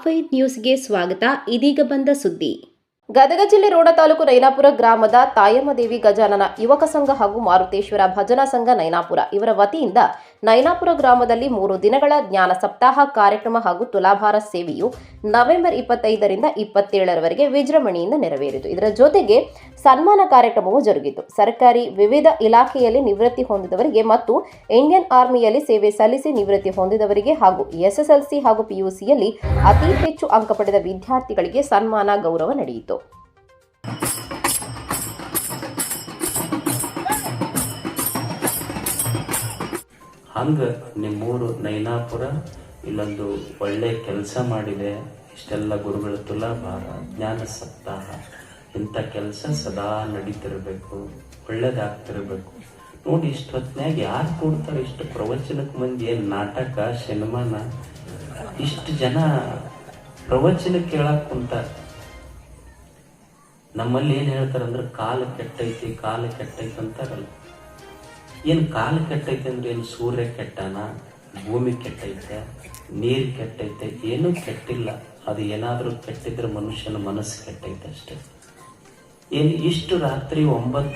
Top 5 ನ್ಯೂಸ್ಗೆ ಸ್ವಾಗತ. ಇದೀಗ ಬಂದ ಸುದ್ದಿ. ಗದಗ ಜಿಲ್ಲೆ ರೋಣ ತಾಲೂಕು ನೈನಾಪುರ ಗ್ರಾಮದ ತಾಯಮ್ಮದೇವಿ ಗಜಾನನ ಯುವಕ ಸಂಘ ಹಾಗೂ ಮಾರುತೇಶ್ವರ ಭಜನಾ ಸಂಘ ನೈನಾಪುರ ಇವರ ವತಿಯಿಂದ ನೈನಾಪುರ ಗ್ರಾಮದಲ್ಲಿ 3 ದಿನಗಳ ಜ್ಞಾನ ಸಪ್ತಾಹ ಕಾರ್ಯಕ್ರಮ ಹಾಗೂ ತುಲಾಭಾರ ಸೇವೆಯು ನವೆಂಬರ್ 25ರಿಂದ 27ರವರೆಗೆ ವಿಜೃಂಭಣೆಯಿಂದ ನೆರವೇರಿತು. ಇದರ ಜೊತೆಗೆ ಸನ್ಮಾನ ಕಾರ್ಯಕ್ರಮವೂ ಜರುಗಿತು. ಸರ್ಕಾರಿ ವಿವಿಧ ಇಲಾಖೆಯಲ್ಲಿ ನಿವೃತ್ತಿ ಹೊಂದಿದವರಿಗೆ ಮತ್ತು ಇಂಡಿಯನ್ ಆರ್ಮಿಯಲ್ಲಿ ಸೇವೆ ಸಲ್ಲಿಸಿ ನಿವೃತ್ತಿ ಹೊಂದಿದವರಿಗೆ ಹಾಗೂ ಎಸ್ಎಸ್ಎಲ್ಸಿ ಹಾಗೂ ಪಿಯುಸಿಯಲ್ಲಿ ಅತಿ ಹೆಚ್ಚು ಅಂಕ ಪಡೆದ ವಿದ್ಯಾರ್ಥಿಗಳಿಗೆ ಸನ್ಮಾನ ಗೌರವ ನಡೆಯಿತು. ಹಂಗೆ ನಿಮ್ಮೂರು ನೈನಾಪುರ ಇಲ್ಲೊಂದು ಒಳ್ಳೆ ಕೆಲಸ ಮಾಡಿದೆ. ಇಷ್ಟೆಲ್ಲ ಗುರುಗಳ ತುಲಾಭಾರ, ಜ್ಞಾನ ಸಪ್ತಾಹ, ಇಂಥ ಕೆಲಸ ಸದಾ ನಡೀತಿರ್ಬೇಕು, ಒಳ್ಳೇದಾಗ್ತಿರ್ಬೇಕು. ನೋಡಿ, ಇಷ್ಟೊತ್ತಿನಾಗ ಯಾರು ಕೊಡ್ತಾರೆ? ಇಷ್ಟು ಪ್ರವಚನಕ್ಕೆ ಮಂದಿ ಏನು ನಾಟಕ ಸಿನಿಮಾನ ಇಷ್ಟು ಜನ ಪ್ರವಚನ ಕೇಳಕ್ ಕುಂತಾರೆ. ನಮ್ಮಲ್ಲಿ ಏನು ಹೇಳ್ತಾರಂದ್ರೆ ಕಾಲ ಕೆಟ್ಟೈತಿ, ಕಾಲ ಕೆಟ್ಟೈತಿ ಅಂತಾರಲ್ಲ. ಏನು ಕಾಲ ಕೆಟ್ಟೈತೆ ಅಂದ್ರೆ ಏನು ಸೂರ್ಯ ಕೆಟ್ಟನ, ಭೂಮಿ ಕೆಟ್ಟೈತೆ, ನೀರು ಕೆಟ್ಟೈತೆ? ಏನೂ ಕೆಟ್ಟಿಲ್ಲ. ಅದು ಏನಾದರೂ ಕೆಟ್ಟಿದ್ರೆ ಮನುಷ್ಯನ ಮನಸ್ಸು ಕೆಟ್ಟೈತೆ ಅಷ್ಟೇ. ಏನು ಇಷ್ಟು ರಾತ್ರಿ 9